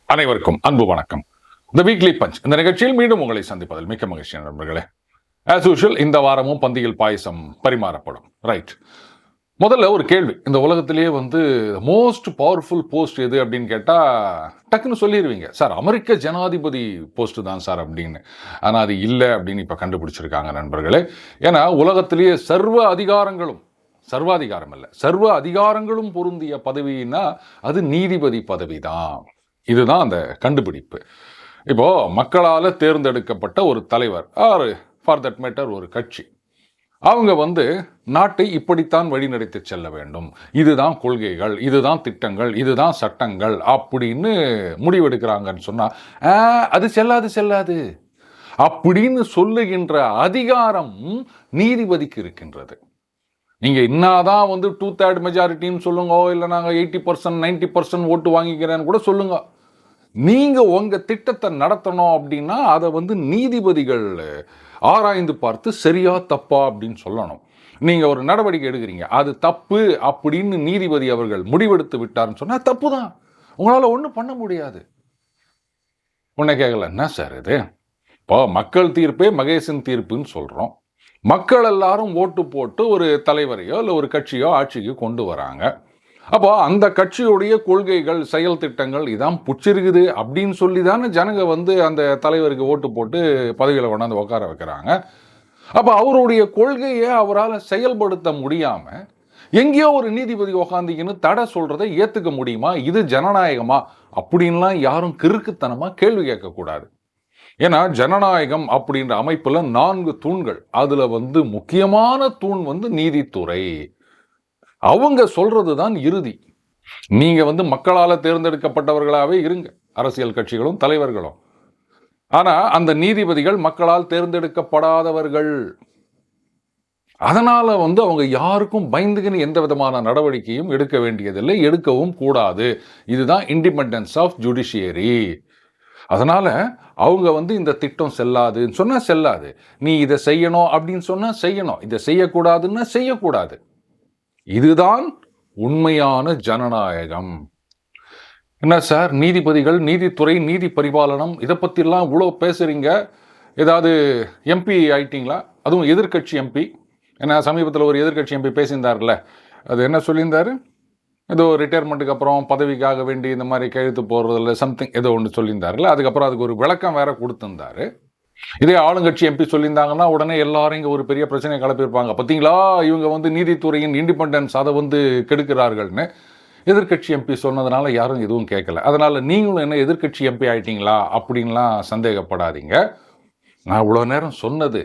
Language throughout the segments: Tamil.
அனைவருக்கும் அன்பு வணக்கம். தி வீக்லி பஞ்ச் இந்த நிகழ்ச்சியில் மீண்டும் உங்களை சந்திப்பதில் மிக்க மகிழ்ச்சி நண்பர்களே. ஆஸ் யூஷுவல் இந்த வாரமும் பந்தியில் பாயசம் பரிமாறப்படும். ரைட், முதல்ல ஒரு கேள்வி. இந்த உலகத்திலேயே மோஸ்ட் பவர்ஃபுல் போஸ்ட் எது அப்படின்னு கேட்டால் டக்குன்னு சொல்லிடுவீங்க, சார் அமெரிக்க ஜனாதிபதி போஸ்ட் தான் சார் அப்படின்னு. ஆனால் அது இல்லை அப்படின்னு இப்போ கண்டுபிடிச்சிருக்காங்க நண்பர்களே. ஏன்னா உலகத்திலேயே சர்வாதிகாரம் இல்லை, சர்வ அதிகாரங்களும் பொருந்திய பதவின்னா அது நீதிபதி பதவி தான். இதுதான் அந்த கண்டுபிடிப்பு. இப்போ மக்களால் தேர்ந்தெடுக்கப்பட்ட ஒரு தலைவர் ஆர் ஃபார் தட் மேட்டர் ஒரு கட்சி, அவங்க நாட்டை இப்படித்தான் வழிநடத்தி செல்ல வேண்டும், இதுதான் கொள்கைகள், இதுதான் திட்டங்கள், இதுதான் சட்டங்கள் அப்படின்னு முடிவெடுக்கிறாங்கன்னு சொன்னா அது செல்லாது அப்படின்னு சொல்லுகின்ற அதிகாரம் நீதிபதிக்கு இருக்கின்றது. நீங்க இன்னாதான் 2/3 மெஜாரிட்டின்னு சொல்லுங்க, இல்லை நாங்கள் 80% 90% ஓட்டு வாங்கிக்கிறேன்னு கூட சொல்லுங்க. நீங்க உங்க திட்டத்தை நடத்தணும் அப்படின்னா அதை நீதிபதிகள் ஆராய்ந்து பார்த்து சரியா தப்பா அப்படின்னு சொல்லணும். நீங்க ஒரு நடவடிக்கை எடுக்கிறீங்க, அது தப்பு அப்படின்னு நீதிபதி அவர்கள் முடிவெடுத்து விட்டார்னு சொன்னா தப்பு தான், உங்களால ஒன்றும் பண்ண முடியாது. உன்னை கேட்கல, என்ன சார் இது? இப்போ மக்கள் தீர்ப்பே மகேசன் தீர்ப்புன்னு சொல்றோம். மக்கள் எல்லாரும் ஓட்டு போட்டு ஒரு தலைவரையோ இல்லை ஒரு கட்சியோ ஆட்சிக்கு கொண்டு வராங்க. அப்போ அந்த கட்சியுடைய கொள்கைகள், செயல் திட்டங்கள் இதான் புச்சிருக்குது அப்படின்னு சொல்லி தானே ஜனங்க அந்த தலைவருக்கு ஓட்டு போட்டு பதவியில் கொண்டாந்து உட்கார வைக்கிறாங்க. அப்போ அவருடைய கொள்கையை அவரால் செயல்படுத்த முடியாம எங்கேயோ ஒரு நீதிபதி உக்காந்திக்கின்னு தடை சொல்றதை ஏத்துக்க முடியுமா? இது ஜனநாயகமா அப்படின்லாம் யாரும் கிறுக்குத்தனமா கேள்வி கேட்கக்கூடாது. ஏன்னா ஜனநாயகம் அப்படின்ற அமைப்புல 4 தூண்கள். அதுல முக்கியமான தூண் நீதித்துறை. அவங்க சொல்றதுதான் இறுதி. நீங்க மக்களால தேர்ந்தெடுக்கப்பட்டவர்களாவே இருங்க, அரசியல் கட்சிகளும் தலைவர்களும். ஆனா அந்த நீதிபதிகள் மக்களால் தேர்ந்தெடுக்கப்படாதவர்கள். அதனால அவங்க யாருக்கும் பயந்துகின்னு எந்த விதமான நடவடிக்கையும் எடுக்க வேண்டியதில்லை, எடுக்கவும் கூடாது. இதுதான் இண்டிபெண்டன்ஸ் ஆஃப் ஜுடிஷியரி. அதனால அவங்க இந்த திட்டம் செல்லாதுன்னு சொன்னா செல்லாது, நீ இதை செய்யணும் அப்படின்னு சொன்னா செய்யணும், இதை செய்யக்கூடாதுன்னா செய்யக்கூடாது. இதுதான் உண்மையான ஜனநாயகம். என்ன சார் நீதிபதிகள், நீதித்துறை, நீதி பரிபாலனம் இதை பற்றிலாம் இவ்வளோ பேசுறீங்க, ஏதாவது எம்பி ஆயிட்டீங்களா? அதுவும் எதிர்கட்சி எம்பி. ஏன்னா சமீபத்தில் ஒரு எதிர்கட்சி எம்பி பேசியிருந்தார்ல, அது என்ன சொல்லியிருந்தாரு, ஏதோ ரிட்டையர்மெண்ட்டுக்கு அப்புறம் பதவிக்காக வேண்டி இந்த மாதிரி கையெழுத்து போடுறதில்ல சம்திங் ஏதோ ஒன்று சொல்லியிருந்தாருல. அதுக்கப்புறம் அதுக்கு ஒரு விளக்கம் வேற கொடுத்துருந்தாரு. இதே ஆளுங்கட்சி எம்பி சொல்லியிருந்தாங்கன்னா உடனே எல்லாரும் இங்கே ஒரு பெரிய பிரச்சனையை கிளப்பியிருப்பாங்க, பார்த்தீங்களா இவங்க நீதித்துறையின் இண்டிபெண்டன்ஸ் அதை கெடுக்கிறார்கள்னு. எதிர்கட்சி எம்பி சொன்னதுனால யாரும் எதுவும் கேட்கல. அதனால நீங்களும் என்ன எதிர்கட்சி எம்பி ஆயிட்டீங்களா அப்படின்லாம் சந்தேகப்படாதீங்க. நான் இவ்வளோ நேரம் சொன்னது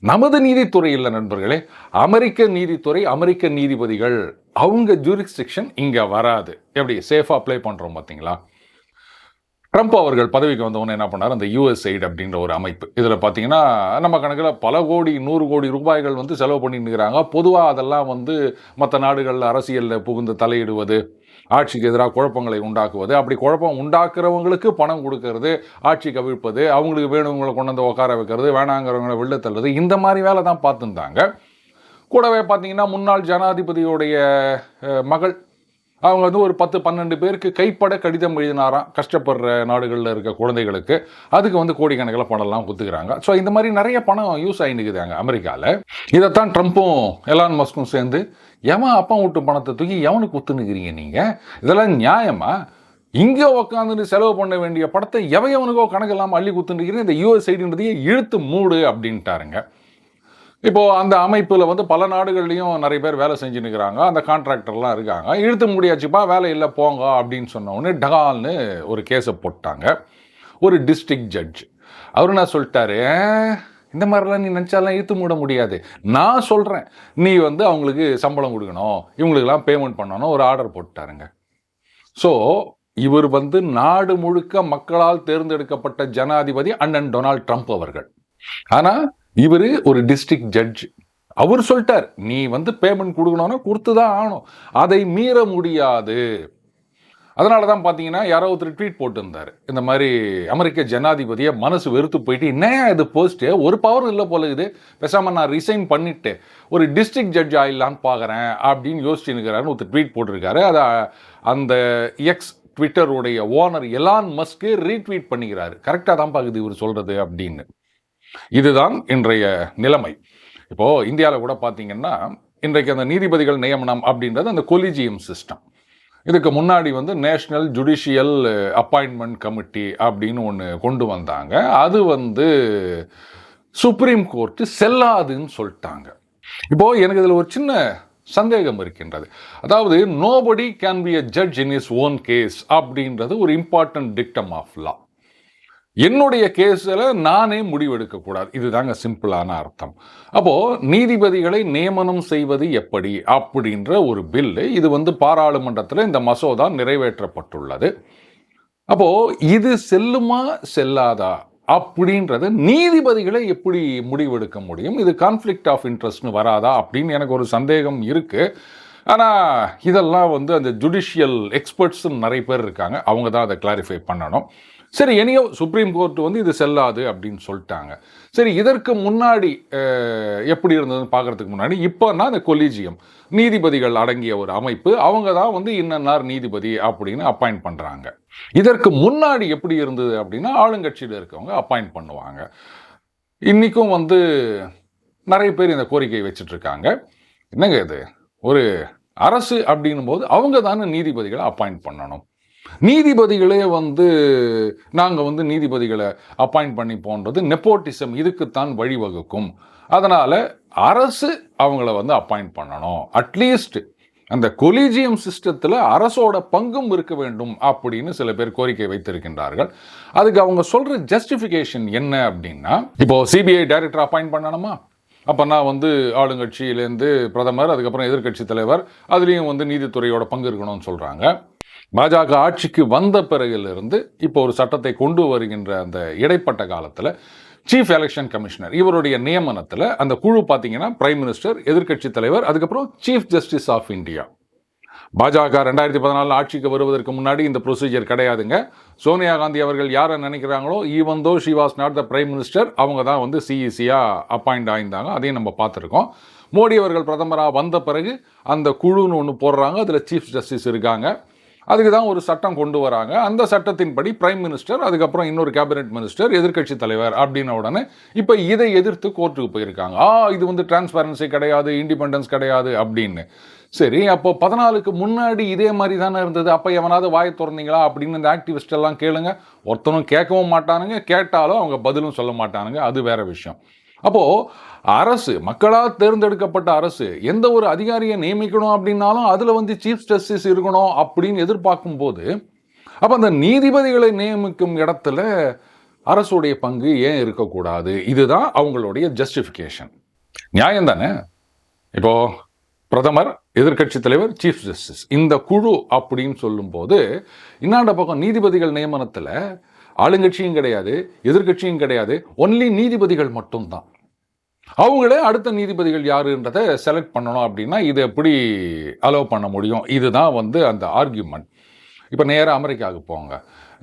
நமது நீதித்துறை இல்லை நண்பர்களே, அமெரிக்க நீதித்துறை, அமெரிக்க நீதிபதிகள், அவங்க ஜூரிஸ்டிக்ஷன் இங்கே வராது. எப்படி சேஃபாக அப்ளை பண்ணுறோம் பார்த்தீங்களா? ட்ரம்ப் அவர்கள் பதவிக்கு வந்தவொன்னே என்ன பண்ணார், அந்த USAID அப்படின்ற ஒரு அமைப்பு. இதில் பார்த்தீங்கன்னா நம்ம கணக்கில் பல கோடி 100 கோடி ரூபாய்கள் செலவு பண்ணிட்டு இருக்கிறாங்க. பொதுவாக அதெல்லாம் மற்ற நாடுகளில் அரசியலில் புகுந்து தலையிடுவது, ஆட்சிக்கு எதிராக குழப்பங்களை உண்டாக்குவது, அப்படி குழப்பம் உண்டாக்குறவங்களுக்கு பணம் கொடுக்கறது, ஆட்சி கவிழ்ப்பது, அவங்களுக்கு வேணுங்களை கொண்டு வந்து உட்கார வைக்கிறது, வேணாங்கிறவங்களை வெளில தள்ளுறது, இந்த மாதிரி வேலை தான் பார்த்துருந்தாங்க. கூடவே பார்த்தீங்கன்னா முன்னாள் ஜனாதிபதியுடைய மகள் அவங்க ஒரு 10-12 பேருக்கு கைப்பட கடிதம் எழுதினாராம், கஷ்டப்படுற நாடுகளில் இருக்க குழந்தைகளுக்கு. அதுக்கு கோடிக்கணக்கில் பணம்லாம் கொடுத்துக்கிறாங்க. ஸோ இந்த மாதிரி நிறைய பணம் யூஸ் ஆகினுக்குதாங்க அமெரிக்காவில். இதைத்தான் ட்ரம்ப்பும் எலான் மஸ்கும் சேர்ந்து, எவன் அப்பா விட்டு பணத்தை தூக்கி எவனுக்கு குத்துனுக்கிறீங்க நீங்கள், இதெல்லாம் நியாயமா? இங்கே உக்காந்துட்டு செலவு பண்ண வேண்டிய படத்தை எவனுக்கோ கணக்கு இல்லாமல் அள்ளி குத்துனுக்கிறீங்க, இந்த USAIDன்றதையே இழுத்து மூடு அப்படின்ட்டாருங்க. இப்போது அந்த அமைப்பில் பல நாடுகள்லையும் நிறைய பேர் வேலை செஞ்சுன்னுக்கிறாங்க, அந்த கான்ட்ராக்டர்லாம் இருக்காங்க. இழுத்து முடியாச்சுப்பா, வேலை இல்லை போங்க அப்படின்னு சொன்ன உடனே டகால்னு ஒரு கேஸை போட்டாங்க ஒரு டிஸ்ட்ரிக்ட் ஜட்ஜ். அவர் என்ன சொல்லிட்டாரு, இந்த மாதிரிலாம் நீ நினச்சாலாம் இழுத்து மூட முடியாது, நான் சொல்கிறேன், நீ அவங்களுக்கு சம்பளம் கொடுக்கணும், இவங்களுக்கெல்லாம் பேமெண்ட் பண்ணணும், ஒரு ஆர்டர் போட்டாருங்க. ஸோ இவர் நாடு முழுக்க மக்களால் தேர்ந்தெடுக்கப்பட்ட ஜனாதிபதி அண்ணன் டொனால்ட் ட்ரம்ப் அவர்கள். ஆனால் இவர் ஒரு டிஸ்ட்ரிக்ட் ஜட்ஜ். அவர் சொல்லிட்டார், நீ பேமெண்ட் கொடுக்கணும்னா கொடுத்து தான் ஆகணும், அதை மீற முடியாது. அதனால தான் பார்த்தீங்கன்னா யாரோ ஒருத்தர் ட்வீட் போட்டிருந்தார், இந்த மாதிரி அமெரிக்க ஜனாதிபதியை மனசு வெறுத்து போயிட்டு, என்னையா இது போஸ்ட்டு, ஒரு பவர் இல்லை போல இது, பேசாமல் நான் ரிசைன் பண்ணிவிட்டு ஒரு டிஸ்ட்ரிக்ட் ஜட்ஜ் ஆயிடலான்னு பார்க்குறேன் அப்படின்னு யோசிச்சு நிற்கிறாருன்னு ஒருத்தர் ட்வீட் போட்டிருக்காரு. அதை அந்த எக்ஸ் ட்விட்டருடைய ஓனர் எலான் மஸ்க்கு ரீட்வீட் பண்ணிக்கிறாரு. கரெக்டாக தான் பார்க்குது இவர் சொல்கிறது அப்படின்னு. இதுதான் இன்றைய நிலைமை. இப்போது இந்தியாவில் கூட பார்த்தீங்கன்னா இன்றைக்கு அந்த நீதிபதிகள் நியமனம் அப்படின்றது அந்த கொலிஜியம் சிஸ்டம். இதுக்கு முன்னாடி வந்து நேஷ்னல் ஜுடிஷியல் அப்பாயின்மெண்ட் கமிட்டி அப்படின்னு ஒன்று கொண்டு வந்தாங்க. அது வந்து சுப்ரீம் கோர்ட்டு செல்லாதுன்னு சொல்லிட்டாங்க. இப்போது எனக்கு இதில் ஒரு சின்ன சந்தேகம் இருக்கின்றது. அதாவது nobody can be a judge in his own case அப்படின்றது ஒரு இம்பார்ட்டன்ட் டிக்டம் ஆஃப் லா. என்னுடைய கேஸில் நானே முடிவெடுக்கக்கூடாது, இதுதாங்க சிம்பிளான அர்த்தம். அப்போது நீதிபதிகளை நியமனம் செய்வது எப்படி அப்படின்ற ஒரு பில்லு இது வந்து பாராளுமன்றத்தில் இந்த மசோதா நிறைவேற்றப்பட்டுள்ளது. அப்போது இது செல்லுமா செல்லாதா அப்படின்றத நீதிபதிகளை எப்படி முடிவெடுக்க முடியும்? இது கான்ஃப்ளிக்ட் ஆஃப் இன்ட்ரெஸ்ட்னு வராதா அப்படின்னு எனக்கு ஒரு சந்தேகம் இருக்குது. ஆனால் இதெல்லாம் வந்து அந்த ஜுடிஷியல் எக்ஸ்பர்ட்ஸ்ன்னு நிறைய பேர் இருக்காங்க, அவங்க தான் அதை கிளாரிஃபை பண்ணணும். சரி, எனியோ சுப்ரீம் கோர்ட் வந்து இது செல்லாது அப்படின்னு சொல்லிட்டாங்க. சரி, இதற்கு முன்னாடி எப்படி இருந்ததுன்னு பார்க்குறதுக்கு முன்னாடி இப்போனா அந்த கொலிஜியம் நீதிபதிகள் அடங்கிய ஒரு அமைப்பு, அவங்க தான் வந்து இன்னன்னார் நீதிபதி அப்படின்னு அப்பாயிண்ட் பண்ணுறாங்க. இதற்கு முன்னாடி எப்படி இருந்தது அப்படின்னா ஆளுங்கட்சியில் இருக்கவங்க அப்பாயிண்ட் பண்ணுவாங்க. இன்றைக்கும் வந்து நிறைய பேர் இந்த கோரிக்கையை வச்சுட்ருக்காங்க. என்னங்க இது, ஒரு அரசு அப்படின்னும் போது அவங்க தானே நீதிபதிகளை அப்பாயிண்ட் பண்ணணும். நீதிபதிகளே வந்து நாங்கள் வந்து நீதிபதிகளை அப்பாயிண்ட் பண்ணி போன்றது நெப்போட்டிசம், இதுக்குத்தான் வழிவகுக்கும். அதனால் அரசு அவங்கள வந்து அப்பாயிண்ட் பண்ணணும். அட்லீஸ்ட் அந்த கொலிஜியம் சிஸ்டத்தில் அரசோட பங்கும் இருக்க வேண்டும் அப்படின்னு சில பேர் கோரிக்கை வைத்திருக்கின்றார்கள். அதுக்கு அவங்க சொல்கிற ஜஸ்டிஃபிகேஷன் என்ன அப்படின்னா, இப்போது சிபிஐ டைரக்டர் அப்பாயிண்ட் பண்ணணுமா, அப்போனா வந்து ஆளுங்கட்சியிலேருந்து பிரதமர், அதுக்கப்புறம் எதிர்க்கட்சி தலைவர், அதுலேயும் வந்து நீதித்துறையோட பங்கு இருக்கணும்னு சொல்கிறாங்க. பாஜக ஆட்சிக்கு வந்த பிறகிலிருந்து இப்போ ஒரு சட்டத்தை கொண்டு வருகின்ற அந்த இடைப்பட்ட காலத்தில் சீஃப் எலெக்ஷன் கமிஷனர் இவருடைய நியமனத்தில் அந்த குழு பார்த்தீங்கன்னா பிரைம் மினிஸ்டர், எதிர்க்கட்சி தலைவர், அதுக்கப்புறம் சீஃப் ஜஸ்டிஸ் ஆஃப் இந்தியா. பாஜக 2014 ஆட்சிக்கு வருவதற்கு முன்னாடி இந்த ப்ரொசீஜர் கிடையாதுங்க. சோனியா காந்தி அவர்கள் யாரை நினைக்கிறாங்களோ, even though she was not the prime minister, அவங்க தான் வந்து சிஇசியாக அப்பாயிண்ட் ஆயிருந்தாங்க. அதையும் நம்ம பார்த்துருக்கோம். மோடி அவர்கள் பிரதமராக வந்த பிறகு அந்த குழுன்னு ஒன்று போடுறாங்க, அதில் சீஃப் ஜஸ்டிஸ் இருக்காங்க. அதுக்கு தான் ஒரு சட்டம் கொண்டு வராங்க. அந்த சட்டத்தின்படி பிரைம் மினிஸ்டர், அதுக்கப்புறம் இன்னொரு கேபினெட் மினிஸ்டர், எதிர்க்கட்சி தலைவர் அப்படின்ன உடனே இப்போ இதை எதிர்த்து கோர்ட்டுக்கு போயிருக்காங்க. இது வந்து டிரான்ஸ்பரன்சி கிடையாது, இண்டிபெண்டன்ஸ் கிடையாது அப்படின்னு. சரி, அப்போ 14க்கு முன்னாடி இதே மாதிரி தானே இருந்தது, அப்போ எவனாவது வாயை திறந்தீங்களா அப்படின்னு இந்த ஆக்டிவிஸ்ட் எல்லாம் கேளுங்க. ஒருத்தனும் கேட்கவும் மாட்டானுங்க, கேட்டாலும் அவங்க பதிலும் சொல்ல மாட்டானுங்க, அது வேற விஷயம். அப்போது அரசு, மக்களால் தேர்ந்தெடுக்கப்பட்ட அரசு எந்த ஒரு அதிகாரியை நியமிக்கணும் அப்படின்னாலும் அதில் வந்து சீஃப் ஜஸ்டிஸ் இருக்கணும் அப்படின்னு எதிர்பார்க்கும் போது, அப்போ அந்த நீதிபதிகளை நியமிக்கும் இடத்துல அரசுடைய பங்கு ஏன் இருக்கக்கூடாது? இதுதான் அவங்களுடைய ஜஸ்டிஃபிகேஷன். நியாயம் தானே? இப்போது பிரதமர், எதிர்க்கட்சி தலைவர், சீஃப் ஜஸ்டிஸ் இந்த குழு அப்படின்னு சொல்லும்போது, இன்னாண்ட பக்கம் நீதிபதிகள் நியமனத்தில் ஆளுங்கட்சியும் கிடையாது, எதிர்க்கட்சியும் கிடையாது, ஒன்லி நீதிபதிகள் மட்டும்தான். அவங்களே அடுத்த நீதிபதிகள் யாருன்றதை செலக்ட் பண்ணணும் அப்படின்னா இது எப்படி அலோவ் பண்ண முடியும்? இதுதான் வந்து அந்த ஆர்கியூமெண்ட். இப்போ நேராக அமெரிக்காவுக்கு போங்க.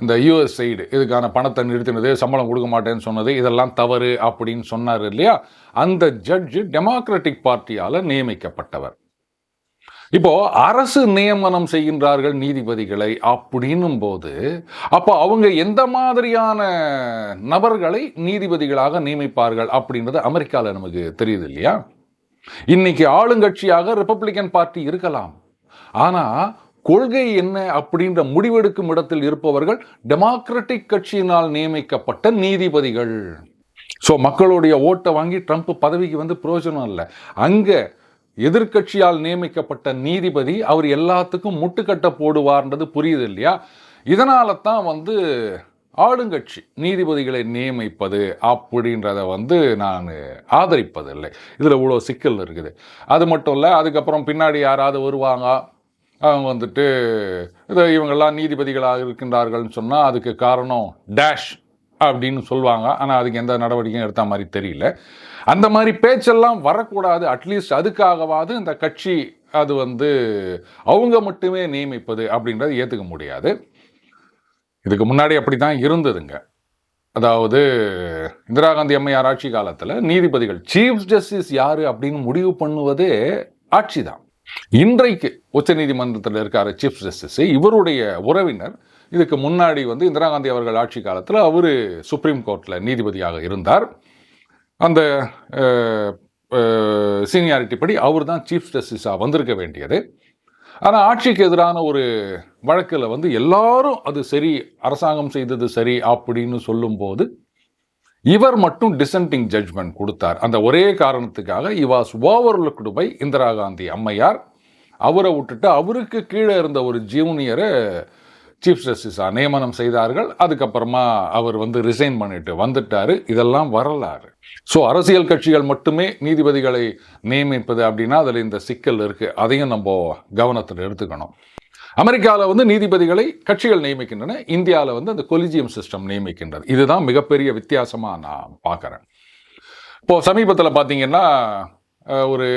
இந்த யூஎஸ் சைடு இதுக்கான பணத்தை நிறுத்தினது, சம்பளம் கொடுக்க மாட்டேன்னு சொன்னது, இதெல்லாம் தவறு அப்படின்னு சொன்னார் இல்லையா? அந்த ஜட்ஜு டெமோக்ராட்டிக் பார்ட்டியால் நியமிக்கப்பட்டவர். இப்போ அரசு நியமனம் செய்கின்றார்கள் நீதிபதிகளை அப்படின்னும் போது, அப்போ அவங்க எந்த மாதிரியான நபர்களை நீதிபதிகளாக நியமிப்பார்கள் அப்படின்றது அமெரிக்காவில் நமக்கு தெரியுது இல்லையா? இன்னைக்கு ஆளுங்கட்சியாக ரிப்பப்ளிகன் பார்ட்டி இருக்கலாம், ஆனால் கொள்கை என்ன அப்படின்ற முடிவெடுக்கும் இடத்தில் இருப்பவர்கள் டெமோக்ராட்டிக் கட்சியினால் நியமிக்கப்பட்ட நீதிபதிகள். ஸோ மக்களுடைய ஓட்டை வாங்கி ட்ரம்ப் பதவிக்கு வந்து பிரயோஜனம் இல்லை. அங்கே எதிர்க்கட்சியால் நியமிக்கப்பட்ட நீதிபதி அவர் எல்லாத்துக்கும் முட்டுக்கட்டை போடுவார்ன்றது புரியுது இல்லையா? இதனால தான் வந்து ஆளுங்கட்சி நீதிபதிகளை நியமிப்பது அப்படின்றத வந்து நான் ஆதரிப்பதில்லை. இதில் இவ்வளோ சிக்கல் இருக்குது. அது மட்டும் இல்லை, அதுக்கப்புறம் பின்னாடி யாராவது வருவாங்க, அவங்க வந்துட்டு இவங்கெல்லாம் நீதிபதிகளாக இருக்கின்றார்கள்னு சொன்னால் அதுக்கு காரணம் டேஷ் அப்படின்னு சொல்லுவாங்க. ஆனால் அதுக்கு எந்த நடவடிக்கையும் எடுத்த மாதிரி தெரியல. அந்த மாதிரி பேச்செல்லாம் வரக்கூடாது. அட்லீஸ்ட் அதுக்காகவாது இந்த கட்சி அது வந்து அவங்க மட்டுமே நியமிப்பது அப்படின்றத ஏற்றுக்க முடியாது. இதுக்கு முன்னாடி அப்படி தான் இருந்ததுங்க. அதாவது இந்திரா காந்தி அம்மையார் ஆட்சி காலத்தில் நீதிபதிகள் சீஃப் ஜஸ்டிஸ் யாரு அப்படின்னு முடிவு பண்ணுவதே ஆட்சி தான். இன்றைக்கு உச்ச நீதிமன்றத்தில் இருக்காரு சீஃப் ஜஸ்டிஸ், இவருடைய உறவினர் இதுக்கு முன்னாடி வந்து இந்திரா காந்தி அவர்கள் ஆட்சி காலத்தில் அவர் சுப்ரீம் கோர்ட்டில் நீதிபதியாக இருந்தார். அந்த சீனியாரிட்டி படி அவர் தான் சீஃப் ஜஸ்டிஸாக வந்திருக்க வேண்டியது. ஆனால் ஆட்சிக்கு எதிரான ஒரு வழக்கில் வந்து எல்லாரும் அது சரி, அரசாங்கம் செய்தது சரி அப்படின்னு சொல்லும்போது இவர் மட்டும் டிசென்டிங் ஜட்ஜ்மெண்ட் கொடுத்தார். அந்த ஒரே காரணத்துக்காக he was overlooked by Indira Gandhi அம்மையார். அவரை விட்டுட்டு அவருக்கு கீழே இருந்த ஒரு ஜூனியரை சீஃப் ஜஸ்டிஸாக நியமனம் செய்தார்கள். அதுக்கப்புறமா அவர் வந்து ரிசைன் பண்ணிட்டு வந்துட்டார். இதெல்லாம் வரலாறு. ஸோ அரசியல் கட்சிகள் மட்டுமே நீதிபதிகளை நியமிப்பது அப்படின்னா அதில் இந்த சிக்கல் இருக்குது. அதையும் நம்ம கவனத்தில் எடுத்துக்கணும். அமெரிக்காவில் வந்து நீதிபதிகளை கட்சிகள் நியமிக்கின்றன, இந்தியாவில் வந்து அந்த கொலிஜியம் சிஸ்டம் நியமிக்கின்றது. இதுதான் மிகப்பெரிய வித்தியாசமாக நான் பார்க்குறேன். இப்போது சமீபத்தில் பார்த்தீங்கன்னா ஒரு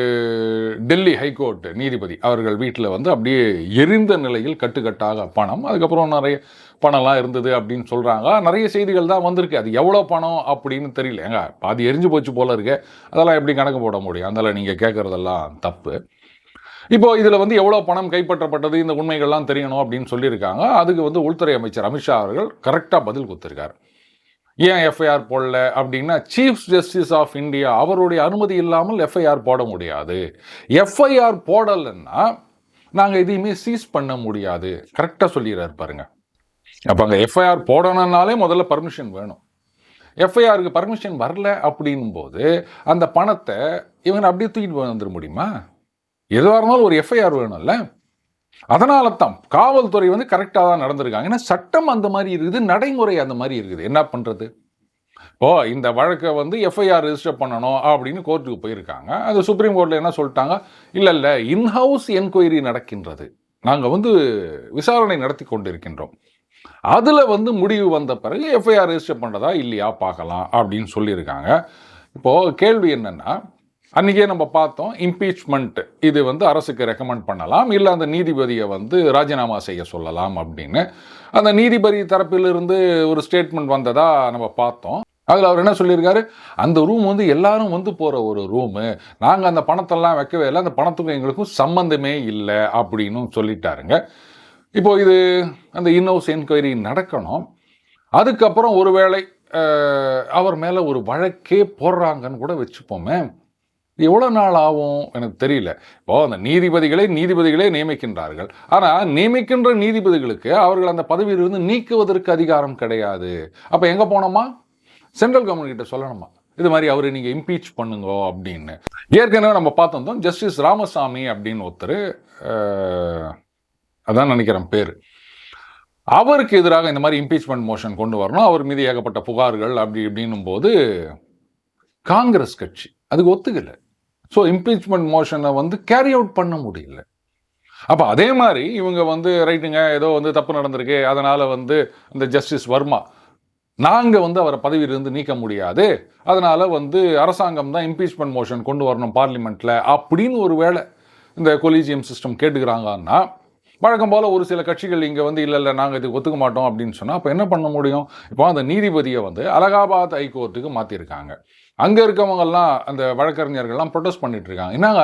டெல்லி ஹைகோர்ட் நீதிபதி அவர்கள் வீட்டில் வந்து அப்படியே எரிந்த நிலையில் கட்டுக்கட்டாக பணம், அதுக்கப்புறம் நிறைய பணம்லாம் இருந்தது அப்படின்னு சொல்கிறாங்க. நிறைய செய்திகள் தான் வந்திருக்கு. அது எவ்வளோ பணம் அப்படின்னு தெரியல. ஏங்க பாதி எரிஞ்சு போச்சு போல இருக்கு, அதெல்லாம் எப்படி கணக்கு போட முடியும்? அதெல்லாம் நீங்கள் கேட்குறதெல்லாம் தப்பு. இப்போ இதில் வந்து எவ்வளோ பணம் கைப்பற்றப்பட்டது, இந்த உண்மைகள்லாம் தெரியணும் அப்படின்னு சொல்லியிருக்காங்க. அதுக்கு வந்து உள்துறை அமைச்சர் அமித்ஷா அவர்கள் கரெக்டாக பதில் கொடுத்துருக்காரு. ஏன் எஃப்ஐஆர் போடல அப்படின்னா, சீஃப் ஜஸ்டிஸ் ஆஃப் இந்தியா அவருடைய அனுமதி இல்லாமல் எஃப்ஐஆர் போட முடியாது. எஃப்ஐஆர் போடலைன்னா நாங்கள் எதையுமே சீஸ் பண்ண முடியாது. கரெக்டாக சொல்லிடுறாரு பாருங்க. அப்போ அங்கே எஃப்ஐஆர் போடணும்னாலே முதல்ல பர்மிஷன் வேணும். எஃப்ஐஆருக்கு பர்மிஷன் வரல அப்படின்னும் போது அந்த பணத்தை இவங்க அப்படியே தூக்கிட்டு வந்துட முடியுமா? எதுவாக இருந்தாலும் ஒரு எஃப்ஐஆர் வேணும்ல. அதனால தான் காவல்துறை வந்து கரெக்டாக தான் நடந்திருக்காங்க. ஏன்னா சட்டம் அந்த மாதிரி இருக்குது, நடைமுறை அந்த மாதிரி இருக்குது. என்ன பண்ணுறது? இந்த வழக்கை வந்து எஃப்ஐஆர் ரெஜிஸ்டர் பண்ணணும் அப்படின்னு கோர்ட்டுக்கு போயிருக்காங்க. அது சுப்ரீம் கோர்ட்டில் என்ன சொல்லிட்டாங்க, இல்லை இன்ஹவுஸ் என்கொயரி நடக்கின்றது, நாங்கள் வந்து விசாரணை நடத்தி கொண்டிருக்கின்றோம், அதில் வந்து முடிவு வந்த பிறகு எஃப்ஐஆர் ரெஜிஸ்டர் பண்ணுறதா இல்லையா பார்க்கலாம் அப்படின்னு சொல்லியிருக்காங்க. இப்போது கேள்வி என்னென்னா, அன்றைக்கே நம்ம பார்த்தோம் இம்பீச்மெண்ட், இது வந்து அரசுக்கு ரெக்கமெண்ட் பண்ணலாம், இல்லை அந்த நீதிபதியை வந்து ராஜினாமா செய்ய சொல்லலாம் அப்படின்னு. அந்த நீதிபதி தரப்பிலிருந்து ஒரு ஸ்டேட்மெண்ட் வந்ததாக நம்ம பார்த்தோம். அதில் அவர் என்ன சொல்லியிருக்காரு, அந்த ரூம் வந்து எல்லாரும் வந்து போகிற ஒரு ரூமு, நாங்கள் அந்த பணத்தெல்லாம் வைக்கவே இல்லை, அந்த பணத்துக்கும் எங்களுக்கும் சம்மந்தமே இல்லை அப்படின்னு சொல்லிட்டாருங்க. இப்போது இது அந்த இன்ஹவுஸ் என்கொயரி நடக்கணும். அதுக்கப்புறம் ஒருவேளை அவர் மேலே ஒரு வழக்கே போடுறாங்கன்னு கூட வச்சுப்போமே, எவ்வளோ நாள் ஆகும் எனக்கு தெரியல. அந்த நீதிபதிகளே நியமிக்கின்றார்கள். ஆனால் நியமிக்கின்ற நீதிபதிகளுக்கு அவர்கள் அந்த பதவியிலிருந்து நீக்குவதற்கு அதிகாரம் கிடையாது. அப்போ எங்கே போனோமா, சென்ட்ரல் கவர்மெண்ட் கிட்ட சொல்லணுமா, இது மாதிரி அவரை நீங்கள் இம்பீச் பண்ணுங்க அப்படின்னு. ஏற்கனவே நம்ம பார்த்தோம் ஜஸ்டிஸ் ராமசாமி அப்படின்னு ஒருத்தர், அதான் நினைக்கிறேன் பேர், அவருக்கு எதிராக இந்த மாதிரி இம்பீச்மெண்ட் மோஷன் கொண்டு வரணும், அவர் மீது ஏகப்பட்ட புகார்கள் அப்படி இப்படின்னும் போது காங்கிரஸ் கட்சி அதுக்கு ஒத்துக்கலை. ஸோ இம்பீச்மெண்ட் மோஷனை வந்து கேரி அவுட் பண்ண முடியல. அப்போ அதே மாதிரி இவங்க வந்து ரைட்டுங்க, ஏதோ வந்து தப்பு நடந்திருக்கு, அதனால் வந்து இந்த ஜஸ்டிஸ் வர்மா, நாங்கள் வந்து அவரை பதவியிலிருந்து நீக்க முடியாது, அதனால் வந்து அரசாங்கம் தான் இம்பீச்மெண்ட் மோஷன் கொண்டு வரணும் பார்லிமெண்ட்டில் அப்படின்னு ஒரு வேளை இந்த கொலீஜியம் சிஸ்டம் கேட்டுக்கிறாங்கன்னா, வழக்கம் போல் ஒரு சில கட்சிகள் இங்கே வந்து இல்லை நாங்கள் இதுக்கு ஒத்துக்க மாட்டோம் அப்படின்னு சொன்னால் அப்போ என்ன பண்ண முடியும்? இப்போ அந்த நீதிபதியை வந்து அலகாபாத் ஹைகோர்ட்டுக்கு மாற்றிருக்காங்க. அங்கே இருக்கவங்கெல்லாம் அந்த வழக்கறிஞர்கள்லாம் ப்ரொடெஸ்ட் பண்ணிட்டு இருக்காங்க, என்னங்க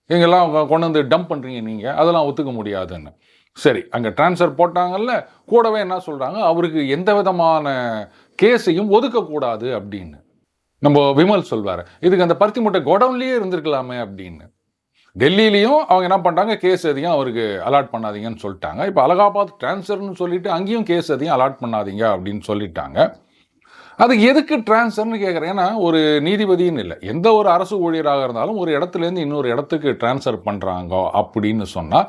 எங்கெல்லாம் கொண்டு வந்து டம்ப் பண்ணுறீங்க நீங்கள், அதெல்லாம் ஒத்துக்க முடியாதுன்னு. சரி, அங்கே ட்ரான்ஸ்ஃபர் போட்டாங்கல்ல, கூடவே என்ன சொல்கிறாங்க, அவருக்கு எந்த விதமான கேஸையும் ஒதுக்கக்கூடாது அப்படின்னு. நம்ம விமல் சொல்வார், இதுக்கு அந்த பருத்தி மூட்டை கோடவுன்லேயே இருந்திருக்கலாமே அப்படின்னு. டெல்லியிலையும் அவங்க என்ன பண்ணிட்டாங்க, கேஸ் எதையும் அவருக்கு அலாட் பண்ணாதீங்கன்னு சொல்லிட்டாங்க. இப்போ அலகாபாத் ட்ரான்ஸ்ஃபர்னு சொல்லிட்டு அங்கேயும் கேஸ் எதையும் அலாட் பண்ணாதீங்க அப்படின்னு சொல்லிட்டாங்க. அது எதுக்கு ட்ரான்ஸ்ஃபர்னு கேட்குறேன். ஏன்னா ஒரு நீதிபதின்னு இல்லை, எந்த ஒரு அரசு ஊழியராக இருந்தாலும் ஒரு இடத்துலேருந்து இன்னொரு இடத்துக்கு ட்ரான்ஸ்ஃபர் பண்ணுறாங்க அப்படின்னு சொன்னால்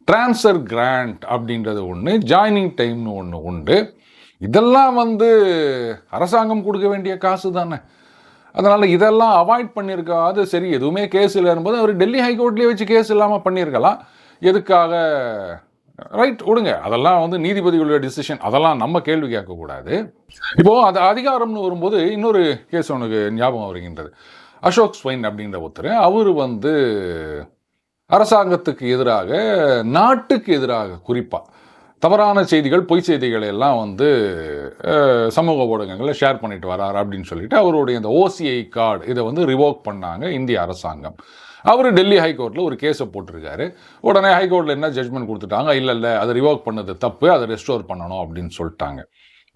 ட்ரான்ஸ்ஃபர் கிராண்ட் அப்படின்றது ஒன்று, ஜாயினிங் டைம்னு ஒன்று உண்டு. இதெல்லாம் வந்து அரசாங்கம் கொடுக்க வேண்டிய காசு தானே. அதனால் இதெல்லாம் அவாய்ட் பண்ணியிருக்காது. சரி, எதுவுமே கேஸ் இல்லைன்போது அவர் டெல்லி ஹைகோர்ட்லேயே வச்சு கேஸ் இல்லாமல் பண்ணியிருக்கலாம். எதுக்காக? ரைட், விடுங்க, அதெல்லாம் வந்து நீதிபதிகளுடைய டிசிஷன், அதெல்லாம் நம்ம கேள்வி கேட்கக்கூடாது. இப்போது அது அதிகாரம்னு வரும்போது இன்னொரு கேஸ் உனக்கு ஞாபகம் வருகின்றது. அசோக் ஸ்வைன் அப்படின்ற ஒருத்தர், அவர் வந்து அரசாங்கத்துக்கு எதிராக, நாட்டுக்கு எதிராக குறிப்பாக தவறான செய்திகள், பொய் செய்திகளை எல்லாம் வந்து சமூக ஊடகங்களில் ஷேர் பண்ணிட்டு வராரு அப்படின்னு சொல்லிட்டு அவருடைய இந்த ஓசிஐ கார்டு இதை வந்து ரிவோக் பண்ணாங்க இந்திய அரசாங்கம். அவர் டெல்லி ஹைகோர்ட்டில் ஒரு கேஸை போட்டிருக்காரு. உடனே ஹைகோர்ட்டில் என்ன ஜட்ஜ்மெண்ட் கொடுத்துட்டாங்க, இல்லை அதை ரிவோக் பண்ணது தப்பு, அதை ரெஸ்டோர் பண்ணணும் அப்படின்னு சொல்லிட்டாங்க.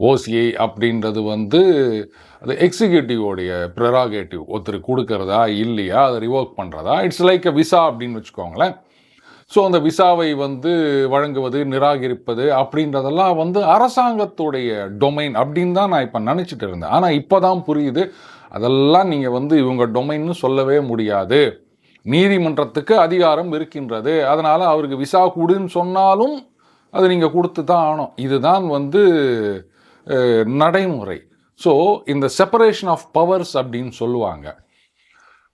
ஓசிஐ அப்படின்றது வந்து அது எக்ஸிக்யூட்டிவோடைய ப்ரெராகேட்டிவ், ஒருத்தர் கொடுக்கறதா இல்லையா, அதை ரிவோக் பண்ணுறதா, இட்ஸ் லைக் அ விசா அப்படின்னு வச்சுக்கோங்களேன். ஸோ அந்த விசாவை வந்து வழங்குவது, நிராகரிப்பது அப்படின்றதெல்லாம் வந்து அரசாங்கத்துடைய டொமைன் அப்படின்னு தான் நான் இப்போ நினச்சிட்டு இருந்தேன். ஆனால் இப்போ தான் புரியுது, அதெல்லாம் நீங்கள் வந்து இவங்க டொமைன்னு சொல்லவே முடியாது. நீதிமன்றத்துக்கு அதிகாரம் இருக்கின்றது. அதனால் அவருக்கு விசா கொடுன்னு சொன்னாலும் அது நீங்கள் கொடுத்து தான் ஆகணும். இதுதான் வந்து நடைமுறை. ஸோ இந்த செப்பரேஷன் ஆஃப் பவர்ஸ் அப்படின்னு சொல்லுவாங்க.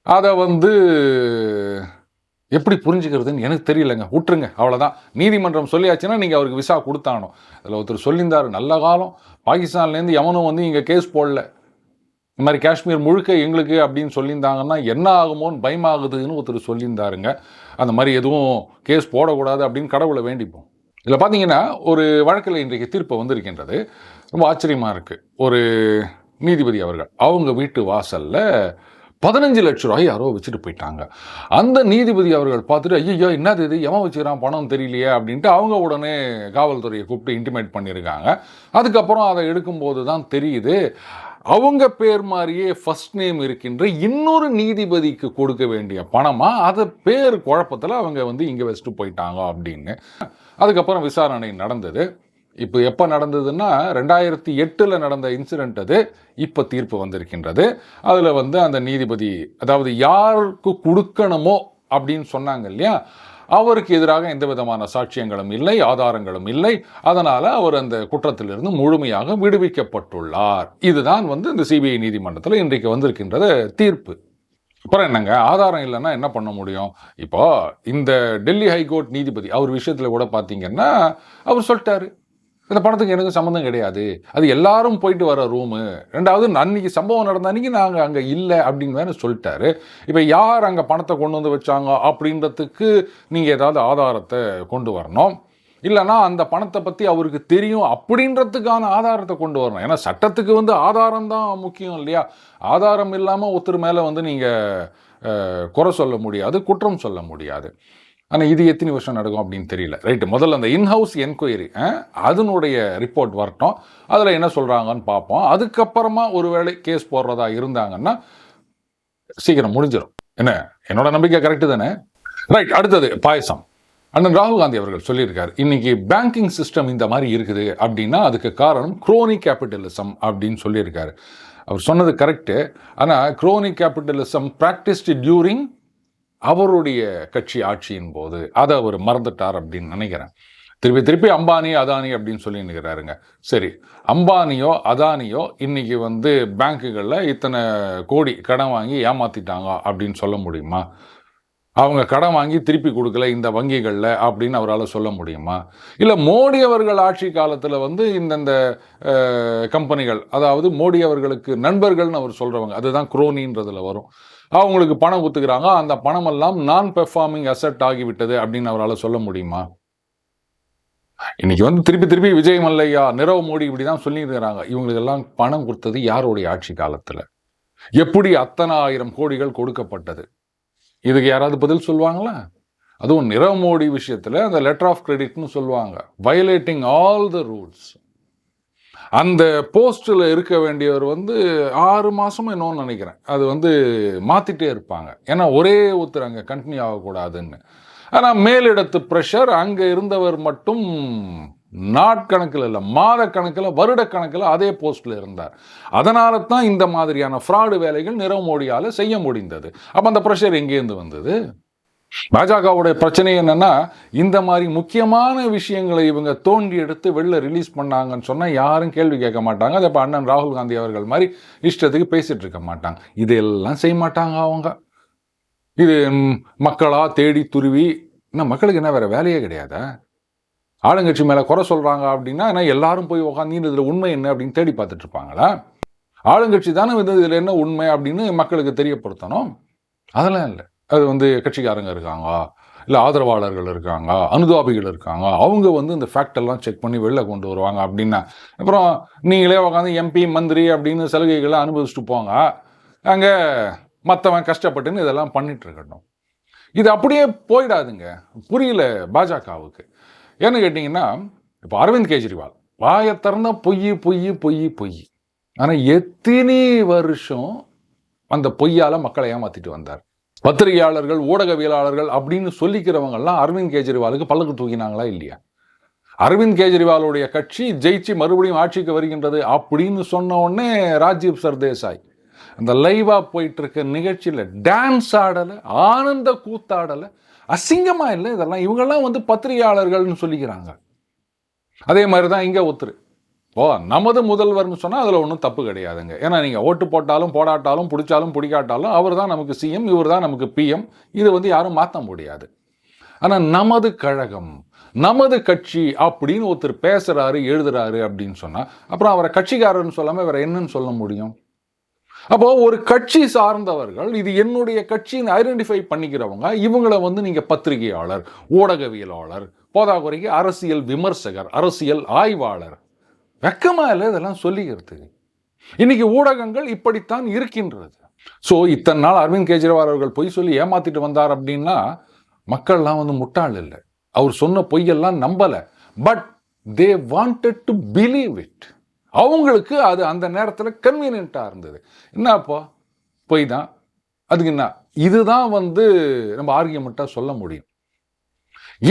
அதை வந்து எப்படி புரிஞ்சுக்கிறதுன்னு எனக்கு தெரியலைங்க. விட்டுருங்க, அவ்வளோதான். நீதிமன்றம் சொல்லியாச்சுன்னா நீங்கள் அவருக்கு விசா கொடுத்தானோம். அதில் ஒருத்தர் சொல்லியிருந்தார், நல்ல காலம் பாகிஸ்தான்லேருந்து எவனும் வந்து இங்கே கேஸ் போடல, இந்த மாதிரி காஷ்மீர் முழுக்க எங்களுக்கு அப்படின்னு சொல்லியிருந்தாங்கன்னா என்ன ஆகுமோன்னு பயமாகுதுன்னு ஒருத்தர் சொல்லியிருந்தாருங்க. அந்த மாதிரி எதுவும் கேஸ் போடக்கூடாது அப்படின்னு கடவுளை வேண்டிப்போம். இதில் பார்த்தீங்கன்னா ஒரு வழக்கில் இன்றைக்கு தீர்ப்பு வந்திருக்கின்றது. ரொம்ப ஆச்சரியமாக இருக்குது. ஒரு நீதிபதி அவர்கள் அவங்க வீட்டு வாசலில் 15 லட்சம் ரூபாய் யாரோ வச்சுட்டு போயிட்டாங்க. அந்த நீதிபதி அவர்கள் பார்த்துட்டு, ஐயோ என்னது இது, எவன் வச்சுக்கிறான், பணம் தெரியலையே அப்படின்ட்டு அவங்க உடனே காவல்துறையை கூப்பிட்டு இன்டிமேட் பண்ணியிருக்காங்க. அதுக்கப்புறம் அதை எடுக்கும்போது தான் தெரியுது, அவங்க பேர் மாதிரியே ஃபர்ஸ்ட் நேம் இருக்கின்ற இன்னொரு நீதிபதிக்கு கொடுக்க வேண்டிய பணமாக அதை பேர் குழப்பத்தில் அவங்க வந்து இங்கே வச்சுட்டு போயிட்டாங்க அப்படின்னு. அதுக்கப்புறம் விசாரணை நடந்தது. இப்போ எப்போ நடந்ததுன்னா 2008 நடந்த இன்சிடென்ட் அது. இப்போ தீர்ப்பு வந்திருக்கின்றது. அதில் வந்து அந்த நீதிபதி, அதாவது யாருக்கு கொடுக்கணுமோ அப்படின்னு சொன்னாங்க இல்லையா, அவருக்கு எதிராக எந்த விதமான சாட்சியங்களும் இல்லை, ஆதாரங்களும் இல்லை. அதனால் அவர் அந்த குற்றத்திலிருந்து முழுமையாக விடுவிக்கப்பட்டுள்ளார். இதுதான் வந்து இந்த சிபிஐ நீதிமன்றத்தில் இன்றைக்கு வந்திருக்கின்றது தீர்ப்பு. அப்புறம் என்னங்க, ஆதாரம் இல்லைன்னா என்ன பண்ண முடியும்? இப்போ இந்த டெல்லி ஹைகோர்ட் நீதிபதி அவர் விஷயத்தில் கூட பார்த்தீங்கன்னா அவர் சொல்லிட்டாரு, இந்த பணத்துக்கு எனக்கு சம்மந்தம் கிடையாது, அது எல்லாரும் போயிட்டு வர ரூமு, ரெண்டாவது அன்னைக்கு சம்பவம் நடந்த அன்னைக்கு நாங்கள் அங்கே இல்லை அப்படின்னு வேறு சொல்லிட்டாரு. இப்போ யார் அங்கே பணத்தை கொண்டு வந்து வச்சாங்க அப்படின்றதுக்கு நீங்கள் ஏதாவது ஆதாரத்தை கொண்டு வரணும். இல்லைனா அந்த பணத்தை பற்றி அவருக்கு தெரியும் அப்படின்றதுக்கான ஆதாரத்தை கொண்டு வரணும். ஏன்னா சட்டத்துக்கு வந்து ஆதாரம் தான் முக்கியம் இல்லையா? ஆதாரம் இல்லாமல் ஒருத்தர் மேலே வந்து நீங்கள் குறை சொல்ல முடியாது, குற்றம் சொல்ல முடியாது. ஆனால் இது எத்தனை வருஷம் நடக்கும் அப்படின்னு தெரியல. ரைட்டு, முதல்ல அந்த இன்ஹவுஸ் என்கொயரி அதனுடைய ரிப்போர்ட் வரட்டும், அதில் என்ன சொல்கிறாங்கன்னு பார்ப்போம். அதுக்கப்புறமா ஒருவேளை கேஸ் போடுறதா இருந்தாங்கன்னா சீக்கிரம் முடிஞ்சிடும். என்ன, என்னோட நம்பிக்கை கரெக்டு தானே? ரைட், அடுத்தது பாயசம். அண்ணன் ராகுல் காந்தி அவர்கள் சொல்லியிருக்காரு, இன்னைக்கு பேங்கிங் சிஸ்டம் இந்த மாதிரி இருக்குது அப்படின்னா அதுக்கு காரணம் குரோனி கேபிட்டலிசம் அப்படின்னு சொல்லியிருக்காரு. அவர் சொன்னது கரெக்டு. ஆனால் குரோனி கேபிட்டலிசம் ப்ராக்டிஸ்டு டியூரிங் அவருடைய கட்சி ஆட்சியின் போது அதை அவர் மறந்துட்டார் அப்படின்னு நினைக்கிறேன். திருப்பி அம்பானி அதானி அப்படின்னு சொல்லி நிற்கிறாருங்க. சரி, அம்பானியோ அதானியோ இன்னைக்கு வந்து பேங்க்குகளில் இத்தனை கோடி கடன் வாங்கி ஏமாத்திட்டாங்க அப்படின்னு சொல்ல முடியுமா? அவங்க கடன் வாங்கி திருப்பி கொடுக்கல இந்த வங்கிகளில் அப்படின்னு அவரால் சொல்ல முடியுமா? இல்லை மோடி அவர்கள் ஆட்சி காலத்தில் வந்து இந்தந்த கம்பெனிகள், அதாவது மோடி அவர்களுக்கு நண்பர்கள்னு அவர் சொல்கிறவங்க, அதுதான் குரோனின்றதில் வரும், அவங்களுக்கு பணம் கொடுத்துக்கிறாங்க, அந்த பணமெல்லாம் நான் பெர்ஃபார்மிங் அசெட் ஆகிவிட்டது அப்படின்னு அவரால் சொல்ல முடியுமா? இன்னைக்கு வந்து திருப்பி விஜய் மல்லையா, நிரவ் மோடி இப்படி தான் சொல்லியிருக்கிறாங்க. இவங்களுக்கெல்லாம் பணம் கொடுத்தது யாருடைய ஆட்சி காலத்தில், எப்படி அத்தனை 1000 கோடிகள் கொடுக்கப்பட்டது, இதுக்கு யாராவது பதில் சொல்லுவாங்களா? அதுவும் நிரவ் மோடி விஷயத்தில் அந்த லெட்டர் ஆஃப் கிரெடிட்னு சொல்லுவாங்க, வயலேட்டிங் ஆல் த ரூல்ஸ். அந்த போஸ்ட்டில் இருக்க வேண்டியவர் வந்து 6 மாதமும் என்னன்னு நினைக்கிறேன், அது வந்து மாற்றிட்டே இருப்பாங்க. ஏன்னா ஒரே ஒருத்தர் அங்கே கண்டினியூ ஆகக்கூடாதுன்னு. ஆனால் மேலிடத்து ப்ரெஷர், அங்கே இருந்தவர் மட்டும் நாட்கணக்கில் இல்லை, மாத கணக்கில், வருடக்கணக்கில் அதே போஸ்ட்டில் இருந்தார். அதனால தான் இந்த மாதிரியான ஃப்ராடு வேலைகள் நிரவ் மோடியால் செய்ய முடிந்தது. அப்போ அந்த ப்ரெஷர் எங்கேருந்து வந்தது? பாஜகவுடைய பிரச்சனை என்னன்னா, இந்த மாதிரி முக்கியமான விஷயங்களை இவங்க தோண்டி எடுத்து வெளில ரிலீஸ் பண்ணாங்கன்னு சொன்னால் யாரும் கேள்வி கேட்க மாட்டாங்க. அதை இப்போ அண்ணன் ராகுல் காந்தி அவர்கள் மாதிரி இஷ்டத்துக்கு பேசிட்டு இருக்க மாட்டாங்க. இதெல்லாம் செய்ய மாட்டாங்க அவங்க. இது மக்களாக தேடி துருவி, இன்னும் மக்களுக்கு என்ன வேறு வேலையே கிடையாதா? ஆளுங்கட்சி மேலே குறை சொல்கிறாங்க அப்படின்னா ஏன்னா எல்லாரும் போய் உட்காந்து இதில் உண்மை என்ன அப்படின்னு தேடி பார்த்துட்டு இருப்பாங்களா? ஆளுங்கட்சி தானே வந்து இதில் என்ன உண்மை அப்படின்னு மக்களுக்கு தெரியப்படுத்தணும். அதெல்லாம் இல்லை. அது வந்து கட்சிக்காரங்க இருக்காங்க, இல்லை ஆதரவாளர்கள் இருக்காங்க, அனுதாபிகள் இருக்காங்க, அவங்க வந்து இந்த ஃபேக்ட் எல்லாம் செக் பண்ணி வெளில கொண்டு வருவாங்க அப்படின்னா அப்புறம் நீங்களே உட்காந்து எம்பி மந்திரி அப்படின்னு சலுகைகளை அனுபவிச்சுட்டு போங்க, அங்கே மற்றவன் கஷ்டப்பட்டுன்னு இதெல்லாம் பண்ணிட்டு இருக்கட்டும். இது அப்படியே போயிடாதுங்க. புரியல பாஜகவுக்கு. ஏன்னு கேட்டிங்கன்னா, இப்போ அரவிந்த் கெஜ்ரிவால் வாயை திறந்தா பொய் பொய் பொய் பொய். ஆனால் எத்தனை வருஷம் அந்த பொய்யால மக்களை ஏமாத்திட்டு வந்தார். பத்திரிகையாளர்கள், ஊடகவியலாளர்கள் அப்படின்னு சொல்லிக்கிறவங்கெல்லாம் அரவிந்த் கெஜ்ரிவாலுக்கு பல்லக்கு தூக்கினாங்களா இல்லையா? அரவிந்த் கெஜ்ரிவாலுடைய கட்சி ஜெயிச்சு மறுபடியும் ஆட்சிக்கு வருகின்றது அப்படின்னு சொன்ன உடனே ராஜீவ் சர்தேசாய் அந்த லைவா போயிட்டு இருக்க நிகழ்ச்சியில் டான்ஸ் ஆடலை, ஆனந்த கூத்தாடலை, அசிங்கமா இல்லை இதெல்லாம். இவங்கெல்லாம் வந்து பத்திரிகையாளர்கள்னு சொல்லிக்கிறாங்க. அதே மாதிரி தான் இங்கே ஒத்துரு நமது முதல்வர்னு சொன்னால் அதில் ஒன்றும் தப்பு கிடையாதுங்க. ஏன்னா நீங்கள் ஓட்டு போட்டாலும் போடாட்டாலும் பிடிச்சாலும் பிடிக்காட்டாலும் அவர் தான் நமக்கு சிஎம், இவர் தான் நமக்கு பிஎம். இது வந்து யாரும் மாற்ற முடியாது. ஆனால் நமது கழகம், நமது கட்சி அப்படின்னு ஒருத்தர் பேசுகிறாரு, எழுதுறாரு அப்படின்னு சொன்னால் அப்புறம் அவரை கட்சிக்காரர்னு சொல்லாமல் வேற என்னன்னு சொல்ல முடியும்? அப்போ ஒரு கட்சி சார்ந்தவர்கள் இது என்னுடைய கட்சின்னு ஐடென்டிஃபை பண்ணிக்கிறவங்க, இவங்களை வந்து நீங்கள் பத்திரிகையாளர், ஊடகவியலாளர், போதாக்குறைக்கு அரசியல் விமர்சகர், அரசியல் ஆய்வாளர், வெக்கமா இல்லை இதெல்லாம் சொல்லிக்கிறதுக்கு? இன்னைக்கு ஊடகங்கள் இப்படித்தான் இருக்கின்றது. ஸோ இத்தனை நாள் அரவிந்த் கெஜ்ரிவால் அவர்கள் பொய் சொல்லி ஏமாத்திட்டு வந்தார் அப்படின்னா மக்கள்லாம் வந்து முட்டாள் இல்லை. அவர் சொன்ன பொய்யெல்லாம் நம்பலை. But they wanted to believe it. அவங்களுக்கு அது அந்த நேரத்தில் கன்வீனியன்ட்டாக இருந்தது. என்னப்பா பொய் தான், அதுக்கு என்ன? இதுதான் வந்து நம்ம ஆர்கியூமெண்ட்டாக சொல்ல முடியும்.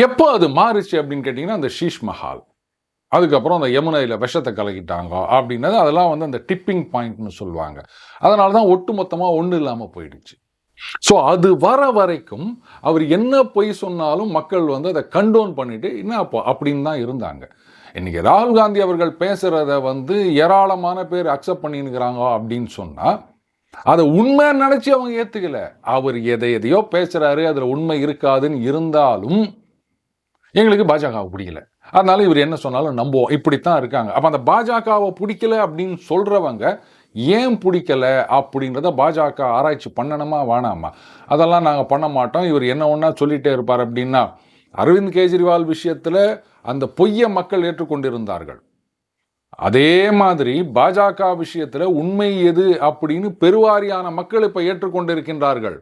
எப்போ அது மாறிச்சு அப்படின்னு கேட்டிங்கன்னா, அந்த ஷீஷ் மஹால், அதுக்கப்புறம் அந்த யமுனையில் விஷத்தை கலக்கிட்டாங்க அப்படின்னது, அதெல்லாம் வந்து அந்த டிப்பிங் பாயிண்ட்னு சொல்லுவாங்க. அதனால தான் ஒட்டு மொத்தமாக ஒன்றும் இல்லாமல் போயிடுச்சு. ஸோ அது வர வரைக்கும் அவர் என்ன பொய் சொன்னாலும் மக்கள் வந்து அதை கண்டோன் பண்ணிட்டு என்னப்போ அப்படின்னு தான் இருந்தாங்க. இன்னைக்கு ராகுல் காந்தி அவர்கள் பேசுறத வந்து ஏராளமான பேர் அக்செப்ட் பண்ணிக்கிறாங்க அப்படின்னு சொன்னால் அதை உண்மை நினைச்சு அவங்க ஏற்றுக்கல. அவர் எதையோ பேசுறாரு, அதில் உண்மை இருக்காதுன்னு இருந்தாலும் எங்களுக்கு பாஜகவை பிடிக்கல, அதனால இவர் என்ன சொன்னாலும் நம்புவோம், இப்படித்தான் இருக்காங்க. அப்போ அந்த பாஜகவை பிடிக்கல அப்படின்னு சொல்றவங்க ஏன் பிடிக்கல அப்படின்றத பாஜக ஆராய்ச்சி பண்ணணுமா வேணாமா? அதெல்லாம் நாங்கள் பண்ண மாட்டோம், இவர் என்ன ஒன்றா சொல்லிட்டே இருப்பார் அப்படின்னா. அரவிந்த் கெஜ்ரிவால் விஷயத்தில் அந்த பொய்யை மக்கள் ஏற்றுக்கொண்டிருந்தார்கள். அதே மாதிரி பாஜக விஷயத்தில் உண்மை எது அப்படின்னு பெருவாரியான மக்கள் இப்போ ஏற்றுக்கொண்டிருக்கின்றார்கள்.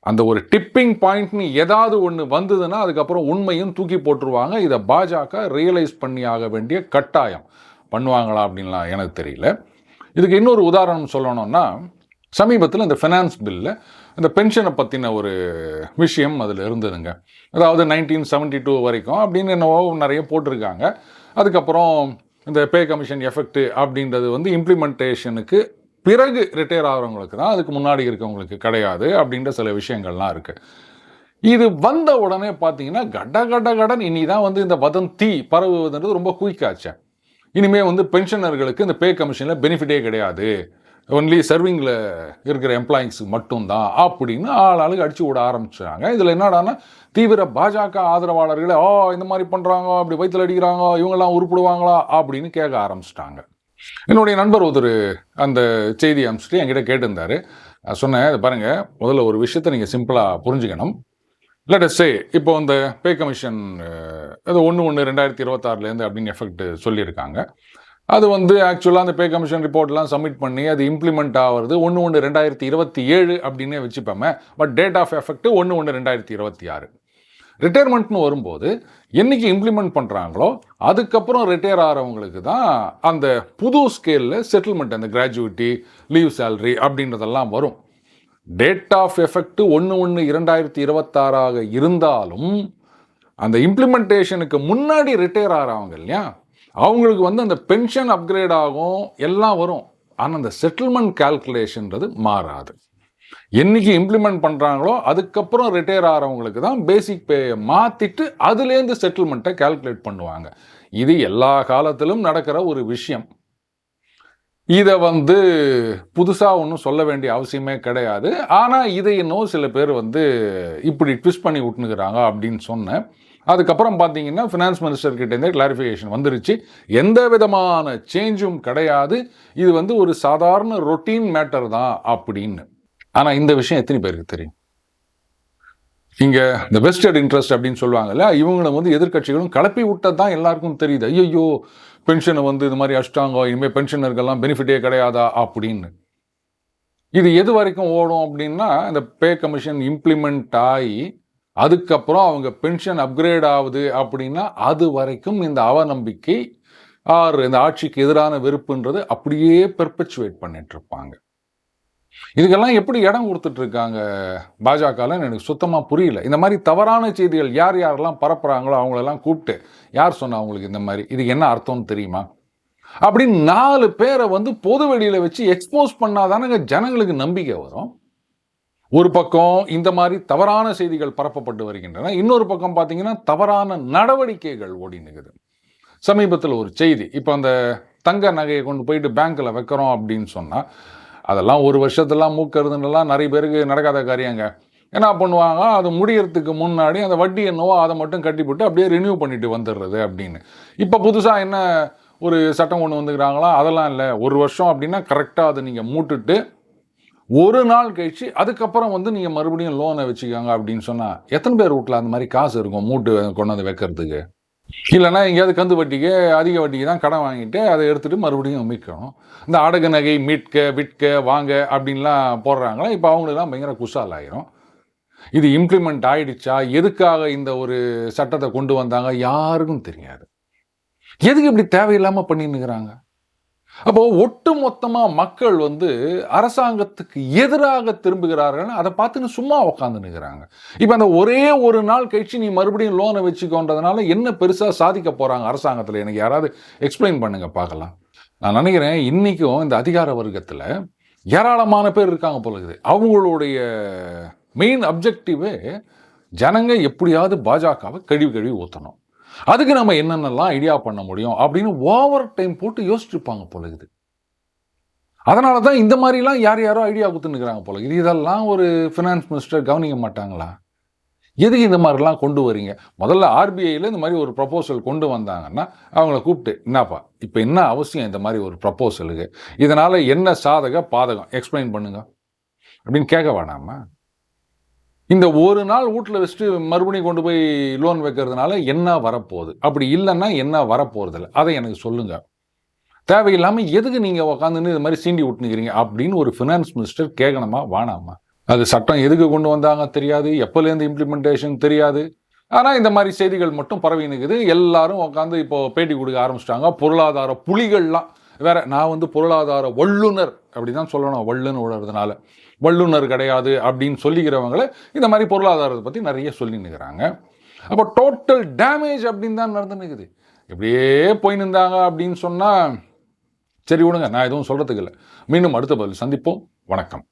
அந்த ஒரு டிப்பிங் பாயிண்ட்னு ஏதாவது ஒன்று வந்ததுன்னா அதுக்கப்புறம் உண்மையும் தூக்கி போட்டுருவாங்க. இதை பாஜக ரியலைஸ் பண்ணி ஆக வேண்டிய கட்டாயம். பண்ணுவாங்களா அப்படின்லாம் எனக்கு தெரியல. இதுக்கு இன்னொரு உதாரணம் சொல்லணும்னா, சமீபத்தில் இந்த ஃபினான்ஸ் பில்லில் இந்த பென்ஷனை பற்றின ஒரு விஷயம் அதில் இருந்ததுங்க. அதாவது 1972 வரைக்கும் அப்படின்னு என்னவோ நிறைய போட்டிருக்காங்க. அதுக்கப்புறம் இந்த பே கமிஷன் எஃபெக்ட் அப்படின்றது வந்து இம்ப்ளிமெண்டேஷனுக்கு பிறகு ரிட்டையர் ஆகிறவங்களுக்கு தான், அதுக்கு முன்னாடி இருக்கவங்களுக்கு கிடையாது அப்படின்ற சில விஷயங்கள்லாம் இருக்குது. இது வந்த உடனே பார்த்தீங்கன்னா கடன் இனி தான் வந்து இந்த வதந்தி பரவுவதுன்றது ரொம்ப குயிக்காச்சு. இனிமேல் வந்து பென்ஷனர்களுக்கு இந்த பே கமிஷனில் பெனிஃபிட்டே கிடையாது, ஒன்லி சர்விங்கில் இருக்கிற எம்ப்ளாயிங்ஸுக்கு மட்டும்தான் அப்படின்னு ஆளுக்கு அடிச்சு விட ஆரம்பிச்சாங்க. இதில் என்னடானா தீவிர பாஜக ஆதரவாளர்களே இந்த மாதிரி பண்ணுறாங்க, அப்படி வயிற்றில் அடிக்கிறாங்க, இவங்கெல்லாம் உருப்பிடுவாங்களா அப்படின்னு கேட்க ஆரம்பிச்சிட்டாங்க. என்னுடைய நண்பர் ஒருத்தர் அந்த செய்தி அனுப்பிச்சிட்டு என்கிட்ட கேட்டிருந்தார். சொன்னேன், இது பாருங்கள், முதல்ல ஒரு விஷயத்தை நீங்கள் சிம்பிளாக புரிஞ்சுக்கணும். லெட் அஸ் சே இப்போ இந்த பே கமிஷன் அது 1/1/2026 அப்படின்னு எஃபெக்ட் சொல்லியிருக்காங்க. அது வந்து ஆக்சுவலாக அந்த பே கமிஷன் ரிப்போர்ட்லாம் சப்மிட் பண்ணி அது இம்ப்ளிமெண்ட் ஆகிறது 1/1/2027 அப்படின்னே வச்சுப்போமே. But date of effect 1/1/2026. ரிட்டையர்மெண்ட்னு வரும்போது என்னைக்கு இம்ப்ளிமெண்ட் பண்ணுறாங்களோ அதுக்கப்புறம் ரிட்டையர் ஆகிறவங்களுக்கு தான் அந்த புது ஸ்கேலில் செட்டில்மெண்ட், அந்த கிராஜுவிட்டி, லீவ் சேலரி அப்படின்றதெல்லாம் வரும். டேட் ஆஃப் எஃபெக்ட் 1/1/2026 இருந்தாலும் அந்த இம்ப்ளிமெண்டேஷனுக்கு முன்னாடி ரிட்டையர் ஆகிறவங்க இல்லையா, அவங்களுக்கு வந்து அந்த பென்ஷன் அப்கிரேட் ஆகும், எல்லாம் வரும். ஆனால் அந்த செட்டில்மெண்ட் கால்குலேஷன்றது மாறாது. என்னைக்கு இம்ப்ளிமெண்ட் பண்ணுறாங்களோ அதுக்கப்புறம் ரிட்டையர் ஆகிறவங்களுக்கு தான் பேசிக் பேயை மாற்றிட்டு அதுலேருந்து செட்டில்மெண்ட்டை கால்குலேட் பண்ணுவாங்க. இது எல்லா காலத்திலும் நடக்கிற ஒரு விஷயம். இதை வந்து புதுசாக ஒன்றும் சொல்ல வேண்டிய அவசியமே கிடையாது. ஆனால் இதை இன்னும் சில பேர் வந்து இப்படி ட்விஸ்ட் பண்ணி விட்டுனுக்குறாங்க அப்படின்னு சொன்னேன். அதுக்கப்புறம் பார்த்தீங்கன்னா ஃபினான்ஸ் மினிஸ்டர்கிட்டேருந்தே கிளாரிஃபிகேஷன் வந்துருச்சு, எந்த விதமான சேஞ்சும் கிடையாது, இது வந்து ஒரு சாதாரண ரொட்டீன் மேட்டர் தான் அப்படின்னு. ஆனால் இந்த விஷயம் எத்தனை பேருக்கு தெரியும்? இங்கே இந்த வெஸ்டட் இன்ட்ரெஸ்ட் அப்படின்னு சொல்லுவாங்கல்ல, இவங்களை வந்து எதிர்க்கட்சிகளும் கிளப்பி விட்டது தான் எல்லாருக்கும் தெரியுது. ஐயோ பென்ஷனை வந்து இது மாதிரி அஷ்டாங்க, இனிமேல் பென்ஷனருக்கெல்லாம் பெனிஃபிட்டே கிடையாதா அப்படின்னு. இது எது வரைக்கும் ஓடும் அப்படின்னா, இந்த பே கமிஷன் இம்ப்ளிமெண்ட் ஆகி அதுக்கப்புறம் அவங்க பென்ஷன் அப்கிரேட் ஆகுது அப்படின்னா அது வரைக்கும் இந்த அவநம்பிக்கை இந்த ஆட்சிக்கு எதிரான வெறுப்புன்றது அப்படியே பெர்பெச்சுவேட் பண்ணிட்டு இருப்பாங்க. இதுக்கெல்லாம் எப்படி இடம் கொடுத்துட்டு இருக்காங்க பாஜகன்னு எனக்கு சுத்தமாக புரியல. இந்த மாதிரி தவறான செய்திகள் யார் யாரெல்லாம் பரப்புறாங்களோ அவங்களெல்லாம் கூப்பிட்டு, யார் சொன்னா அவங்களுக்கு இந்த மாதிரி, இதுக்கு என்ன அர்த்தம்னு தெரியுமா அப்படின்னு 4 பேரை வந்து பொது வெளியில வச்சு எக்ஸ்போஸ் பண்ணாதானங்க ஜனங்களுக்கு நம்பிக்கை வரும். ஒரு பக்கம் இந்த மாதிரி தவறான செய்திகள் பரப்பப்பட்டு வருகின்றன, இன்னொரு பக்கம் பார்த்தீங்கன்னா தவறான நடவடிக்கைகள் ஓடினுக்குது. சமீபத்தில் ஒரு செய்தி, இப்போ அந்த தங்க நகையை கொண்டு போயிட்டு பேங்க்கில் வைக்கிறோம் அப்படின்னு சொன்னால், அதெல்லாம் ஒரு வருஷத்துலாம் மூக்கிறதுன்னெல்லாம் நிறைய பேருக்கு நடக்காத காரியங்க. என்ன பண்ணுவாங்க, அது முடியறதுக்கு முன்னாடி அந்த வட்டி என்னவோ அதை மட்டும் கட்டிவிட்டு அப்படியே ரினியூ பண்ணிட்டு வந்துடுறது அப்படின்னு. இப்போ புதுசாக என்ன ஒரு சட்டம் கொண்டு வந்துக்கிறாங்களா, அதெல்லாம் இல்லை. ஒரு வருஷம் அப்படின்னா கரெக்டாக அதை நீங்கள் மூட்டுட்டு ஒரு நாள் கழிச்சு அதுக்கப்புறம் வந்து நீங்கள் மறுபடியும் லோனை வச்சுக்காங்க அப்படின்னு சொன்னால் எத்தனை பேர் வீட்டில் அந்த மாதிரி காசு இருக்கும் மூட்டு கொண்டு வந்து வைக்கிறதுக்கு? இல்லைன்னா எங்கேயாவது கந்து வட்டிக்கு அதிக வட்டிக்கு தான் கடன் வாங்கிட்டு அதை எடுத்துகிட்டு மறுபடியும் மீட்கணும். இந்த அடகு நகை மீட்க விற்க வாங்க அப்படின்லாம் போடுறாங்களா, இப்போ அவங்களுக்குலாம் பயங்கர குஷால் ஆகிரும். இது இம்ப்ளிமெண்ட் ஆகிடுச்சா, எதுக்காக இந்த ஒரு சட்டத்தை கொண்டு வந்தாங்க யாருக்கும் தெரியாது. எதுக்கு இப்படி தேவையில்லாமல் பண்ணின்னுக்கிறாங்க? அப்போது ஒட்டு மொத்தமாக மக்கள் வந்து அரசாங்கத்துக்கு எதிராக திரும்புகிறார்கள். அதை பார்த்துன்னு சும்மா உக்காந்துன்னுக்கிறாங்க. இப்போ அந்த ஒரே ஒரு நாள் கழிச்சு நீ மறுபடியும் லோனை வச்சுக்கோன்றதுனால என்ன பெருசாக சாதிக்க போகிறாங்க அரசாங்கத்தில்? எனக்கு யாராவது எக்ஸ்பிளைன் பண்ணுங்க பார்க்கலாம். நான் நினைக்கிறேன் இன்றைக்கும் இந்த அதிகார வர்க்கத்தில் ஏராளமான பேர் இருக்காங்க போல இருக்குது. அவங்களுடைய மெயின் அப்ஜெக்டிவே ஜனங்க எப்படியாவது பாஜகவை கழுவி ஊற்றணும், அதுக்கு நம்ம என்னென்னலாம் ஐடியா பண்ண முடியும் அப்படின்னு ஓவர் டைம் போட்டு யோசிச்சுருப்பாங்க போல இருக்குது. அதனால தான் இந்த மாதிரிலாம் யாரோ ஐடியா கொடுத்துன்னுக்கிறாங்க போல இது. இதெல்லாம் ஒரு ஃபினான்ஸ் மினிஸ்டர் கவனிக்க மாட்டாங்களா? எதுக்கு இந்த மாதிரிலாம் கொண்டு வரீங்க? முதல்ல ஆர்பிஐயில் இந்த மாதிரி ஒரு ப்ரப்போசல் கொண்டு வந்தாங்கன்னா அவங்கள கூப்பிட்டு, என்னப்பா இப்போ என்ன அவசியம் இந்த மாதிரி ஒரு ப்ரப்போசலுக்கு, இதனால் என்ன சாதக பாதகம் எக்ஸ்பிளைன் பண்ணுங்க அப்படின்னு கேட்க வேணாமா? இந்த ஒரு நாள் வீட்டில் வச்சுட்டு மறுபடியும் கொண்டு போய் லோன் வைக்கிறதுனால என்ன வரப்போகுது, அப்படி இல்லைன்னா என்ன வரப்போகிறதில்ல, அதை எனக்கு சொல்லுங்கள். தேவையில்லாமல் எதுக்கு நீங்கள் உக்காந்துன்னு இது மாதிரி சீண்டி விட்டுனுக்கிறீங்க அப்படின்னு ஒரு ஃபினான்ஸ் மினிஸ்டர் கேட்கணுமா வேணாமா? அது சட்டம் எதுக்கு கொண்டு வந்தாங்க தெரியாது, எப்போலேருந்து இம்ப்ளிமெண்டேஷன் தெரியாது. ஆனால் இந்த மாதிரி செய்திகள் மட்டும் பரவி நிற்குது. எல்லாரும் உட்காந்து இப்போது பேட்டி கொடுக்க ஆரம்பிச்சிட்டாங்க. பொருளாதார புலிகள்லாம் வேற. நான் வந்து பொருளாதார வல்லுனர் அப்படி தான் சொல்லணும், வல்லுன்னு விடுறதுனால. வல்லுனர் கிடையாது அப்படின்னு சொல்லிக்கிறவங்கள இந்த மாதிரி பொருளாதாரத்தை பற்றி நிறைய சொல்லின்னுக்கிறாங்க. அப்போ டோட்டல் டேமேஜ் அப்படின்னு தான் நடந்துன்னுக்குது. இப்படியே போய் நின்றாங்க அப்படின்னு சொன்னால் சரி விடுங்க, நான் எதுவும் சொல்கிறதுக்கு இல்லை. மீண்டும் அடுத்த பதில் சந்திப்போம். வணக்கம்.